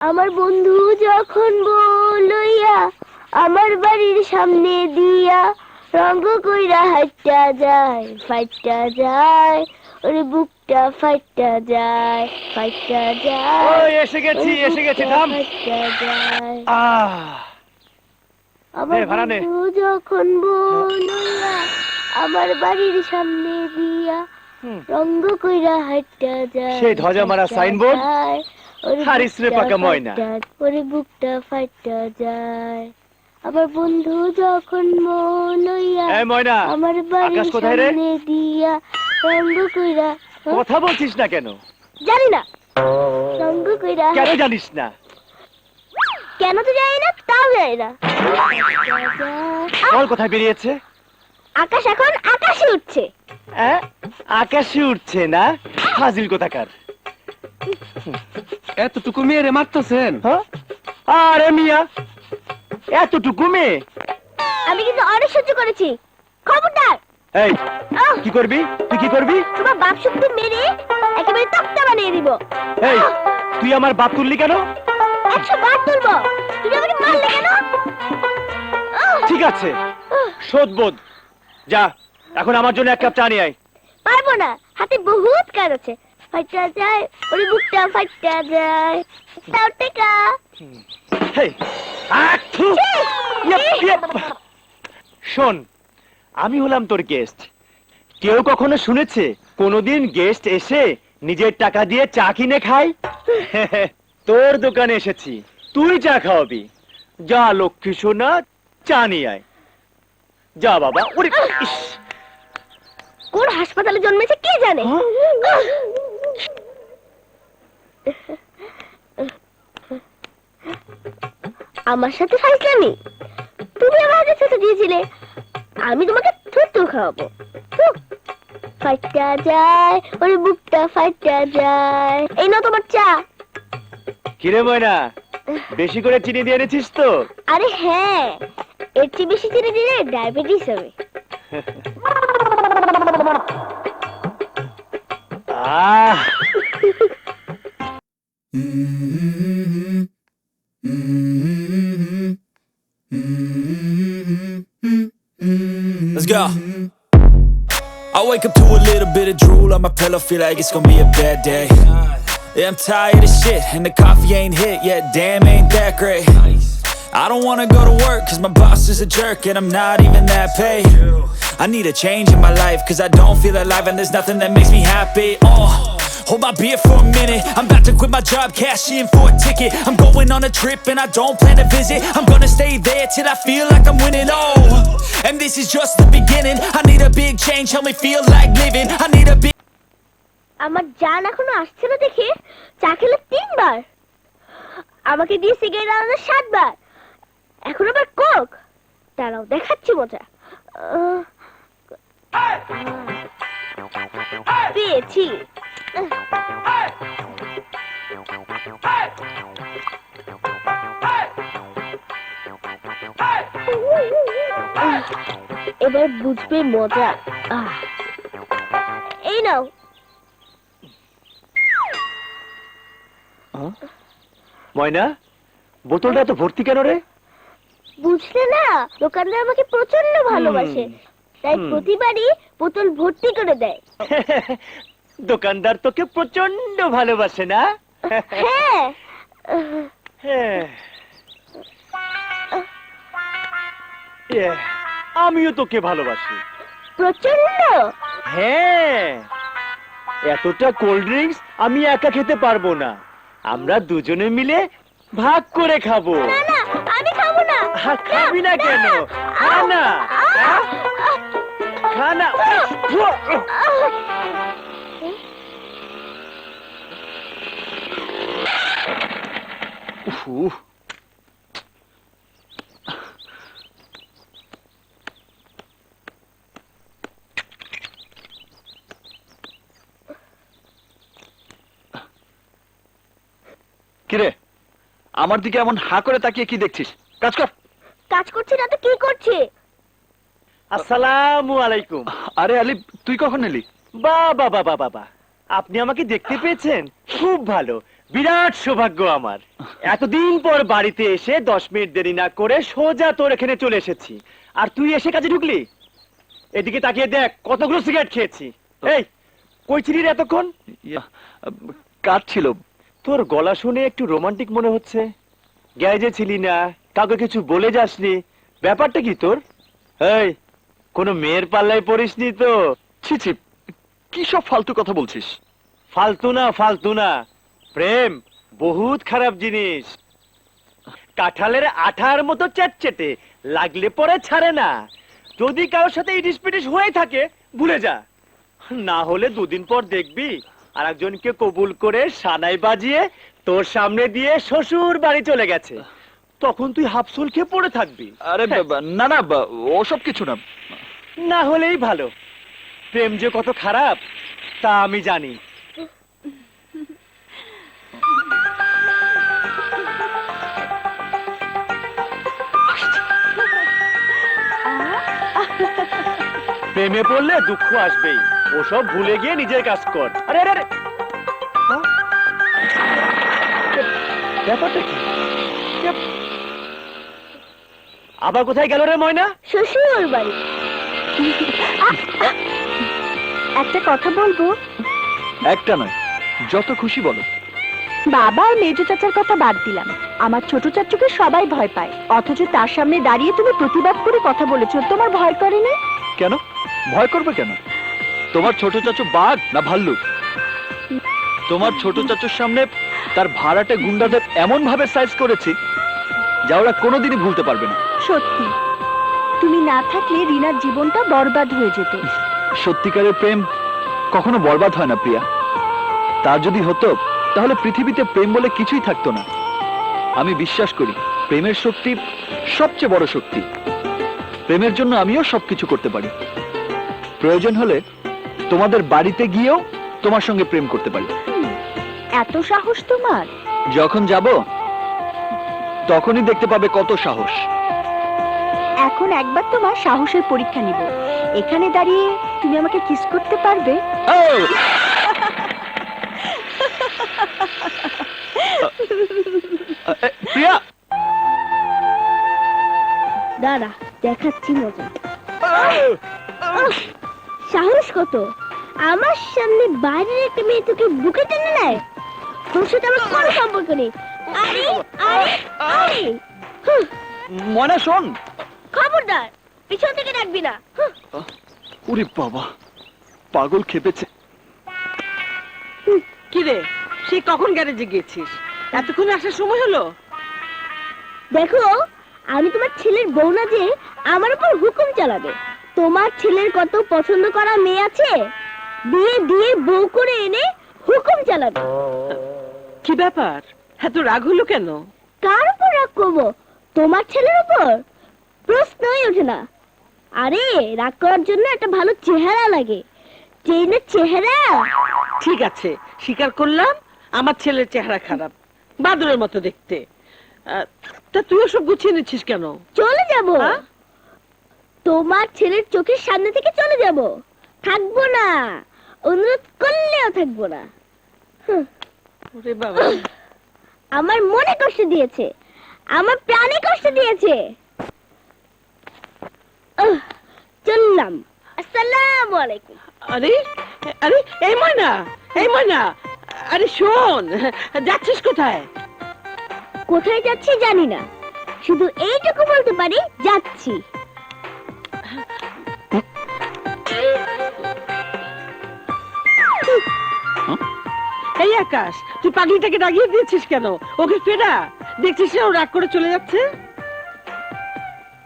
আমার বন্ধু যখন বলইয়া আমার বাড়ির সামনে দিয়া রঙ্গ কইরা হাইটা যায় ফাইটা যায় ওরে বুকটা ফাইটা যায় ফাইটা যায়। ওই এসে গেছি থাম। ফাইটা যায় আহ আমার ভাড়া নে। বন্ধু যখন বলইয়া আমার বাড়ির সামনে দিয়া রঙ্গ কইরা হাইটা যায় সেই ধ্বজা মারা সাইনবোর্ড ওরে হারিস রে পাকা ময়না। ওরে বুকটা ফাইটা যায় আমার বন্ধু যখন মলইয়া এই ময়না, আমার বাড়ির আকাশ কোথায় রে? সামনে দিয়া রঙ্গ কইরা কথা বলছিস না কেন? জানি না রঙ্গ কইরা কেন জানিস না? কেন তো জানি না তাও জানি না। বল কোথায় বেরিয়েছে? আকাশ এখন আকাশে উঠছে। আকাশে উঠছে না? ফাজিল কোথাকার। এতটুকু মেয়েরে মারতেছেন? হ্যাঁ? আরে মিয়া, এতটুকু মেয়ে? আমি কিন্তু অনেক সহ্য করেছি। খবরদার। এই কি করবি? তুই কি করবি? তোমার বাপ শক্তি মেরে একেবারে তক্তা বানিয়ে দিব। এই তুই আমার বাপ তুললি কেন? 100 বার তুলবো। তুমি আমাকে মারলে কেন? ঠিক আছে, শোধবোধ। যা এখন আমার জন্য 1 কাপ চা নিয়ে আয়। পারবো না, হাতে বহুত কাজ আছে। ফাইটা যায় ওরে বুকটা ফাইটা যায় তাও টেকা। হেই, আঠু! শোন, আমি হলাম তোর গেস্ট। কেউ কখনো শুনেছে কোনোদিন গেস্ট এসে নিজের টাকা দিয়ে চা কিনে খায়? তোর দোকানে এসেছি, তুই চা খাওয়াবি। যা লক্ষ্মী সোনা, চা নিয়ে আয়। যা বাবা। ওরে ইস! কোন হাসপাতালে জন্মেছে কে জানে। আমার সাথে ফাইজলামি? তুমি আমার হাতে ছুটে দিয়েছিলে, আমি তোমাকে থুতু খাওয়াবো। ফাইটা যায় ওরে বুকটা ফাইটা যায়। এই নাও তোমার চা। কিরে ময়না, বেশি করে চিনি দিয়ে এনেছিস তো? আরে হ্যাঁ, এর চেয়ে বেশি চিনি দিলে ডায়াবেটিস হবে। আহ Let's go. I wake up to a little bit of drool on my pillow, feel like it's gonna be a bad day. Yeah, I'm tired of shit, and the coffee ain't hit yet, damn, ain't that great. I don't wanna go to work, cause my boss is a jerk, and I'm not even that paid. I need a change in my life, cause I don't feel alive, and there's nothing that makes me happy. Hold my beer for a minute, I'm about to quit my job, cash in for a ticket. I'm going on a trip, and I don't plan to visit. I'm gonna stay there till I feel like I'm winning, and this is just the beginning. I need a big change, help me feel like living. I need a big... আমার জান এখনো আসছে না দেখে চা খেলে 3 বার, আমাকে দিয়ে সিগারেট আলাদা 7 বার, এখন আবার কোক। দাঁড়াও দেখাচ্ছি মজা। পেয়েছি। এবার বুঝবে মজা। এই নাও। ময়না, বোতলটা এত ভর্তি কেন রে? বুঝলে না, দোকানদার আমাকে প্রচন্ড ভালোবাসে, তাই প্রতিবারই বোতল ভর্তি করে দেয়। দোকানদার তোকে প্রচন্ড ভালোবাসে না? হ্যাঁ। আমিও তোকে ভালোবাসি প্রচন্ড। হ্যাঁ, এতটা কোল্ড ড্রিঙ্কস আমি একা খেতে পারবো না, আমরা দুজনে মিলে ভাগ করে খাবো। না না, আমি খাবো না। খাবি না কেন? খা না, খা না। কিরে, আমার দিকে এমন হা করে তাকিয়ে কি দেখছিস? কাজ কর। কাজ করছে না তো কি করছে? আসসালামু আলাইকুম। আরে আলী, তুই কখন এলি? বাবা বাবা বাবা, আপনি আমাকে দেখতে পেয়েছেন? খুব ভালো, বিরাট সৌভাগ্য আমার। এতদিন পর বাড়িতে এসে 10 মিনিট দেরি না করে সোজা তোর এখানে চলে এসেছি, আর তুই এসে কাজে ঢুকলি। এদিকে তাকিয়ে দেখ কতগুলো সিগারেট খেয়েছি। এই কই ছিলি রে এতক্ষণ? কাজ ছিল। তোর গলা শুনে একটু রোমান্টিক মনে হচ্ছে। গ্যারেজে ছিলি না, কাউকে কিছু বলে যাসনি, ব্যাপারটা কি তোর? এই কোনো মেয়ের পাল্লায় পড়িসনি তো? ছি ছি, কি সব ফালতু কথা বলছিস? ফালতু না, প্রেম বহুত খারাপ জিনিস। কাঁঠালের আঠার মতো চ্যাটচেটে, লাগলে পরে ছাড়ে না। যদি কারোর সাথে ইটিস পিটিস হয়ে থাকে ভুলে যা, না হলে 2 দিন পর দেখবি আর একজনকে কবুল করে সানাই বাজিয়ে তোর সামনে দিয়ে শ্বশুর বাড়ি চলে গেছে। তখন তুই হাফসুল খেয়ে পড়ে থাকবি। আরে না না, ওসব কিছু না। না হলেই ভালো। প্রেম যে কত খারাপ তা আমি জানি। প্রেমে পড়লে দুঃখ আসবেই, ওসব ভুলে গিয়ে নিজের কাজ কর। আরে আরে আরে, হ্যাঁ? ব্যাপারটা কি? আবার কোথায় গেল রে ময়না? শ্বশুর বাড়ি। একটা কথা বলবো? একটা নয়, যত খুশি বলো। বাবা আর মেজো চাচার কথা বাদ দিলাম, আমার ছোট চাচুকে সবাই ভয় পায়, অথচ তার সামনে দাঁড়িয়ে তুমি প্রতিবাদ করে কথা বলেছো, তোমার ভয় করেনি? কেন ভয় করবে কেন? তোমার ছোট চাচু বাঘ না ভাল্লুক? তোমার ছোট চাচুর সামনে তার ভাড়াটে গুন্ডাদের এমন ভাবে সাইজ করেছি যা ওরা কোনোদিনই ভুলতে পারবে না। সত্যি, তুমি না থাকলে রিনার জীবনটা বরবাদ হয়ে যেত। সত্যিকারের প্রেম কখনো বরবাদ হয় না প্রিয়া। তা যদি হতো তাহলে পৃথিবীতে প্রেম বলে কিছুই থাকতো না। আমি বিশ্বাস করি প্রেমের শক্তি সবচেয়ে বড় শক্তি। প্রেমের জন্য আমিও সবকিছু করতে পারি। প্রয়োজন হলে তোমাদের বাড়িতে গিয়েও তোমার সঙ্গে প্রেম করতে পারি। এত সাহস তোমার? যখন যাব তখনই দেখতে পাবে কত সাহস। এখন একবার তোমার সাহসের পরীক্ষা নিব। এখানে দাঁড়িয়ে তুমি আমাকে কিস করতে পারবে? প্রিয়া, দাঁড়া, দেখাচ্ছি মজা। সাহস কত! আমার সামনে বাইরের একটা মেয়ে তোকে বুকে টেনে নেয়। তোর সাথে আমার কোনো সম্পর্ক নেই। আরে আরে আরে, মনে শোন। খবরদার, পিছন থেকে ডাকবি না। ওরে বাবা, পাগল খেপেছে। কিরে, সে কখন গ্যারেজে গেছিস? এতক্ষণ আসার সময় হলো? দেখো, আমি তোমার ছেলের বউ না যে আমার উপর হুকুম চালাবে। তোমার ছেলের কত পছন্দ করা মেয়ে আছে, বিয়ে দিয়ে বউ করে এনে হুকুম চালাবে। কি ব্যাপার, এত রাগ হলো কেন? কার উপর রাগ করবো? তোমার ছেলের উপর? প্রশ্নই ওঠে না। আরে রাগ করার জন্য একটা ভালো চেহারা লাগে। ট্রেনের চেহারা। ঠিক আছে, স্বীকার করলাম আমার ছেলের চেহারা খারাপ, বাদুরের মতো দেখতে। তা তুই ওসব গুছিয়ে নিচ্ছিস কেন? চলে যাব। হ্যাঁ? তোমার ছেলের চোখের সামনে থেকে চলে যাব। থাকবো না, অনুরোধ করলেও থাকবো না। ওরে বাবা, আমার মনে কষ্ট দিয়েছে, আমার প্রাণে কষ্ট দিয়েছে। চললাম। আসসালামু আলাইকুম। আরে আরে, এই ময়না, এই ময়না, আরে শোন, যাচ্ছিস কোথায়? কোথায় যাচ্ছি জানি না, শুধু এইটুকু বলতে পারি যাচ্ছি। এই আকাশ, তুই পাগলিটাকে ডাকিয়ে দিয়েছিস কেন? ওকে ফেরা, দেখছিস না ও রাগ করে চলে যাচ্ছে।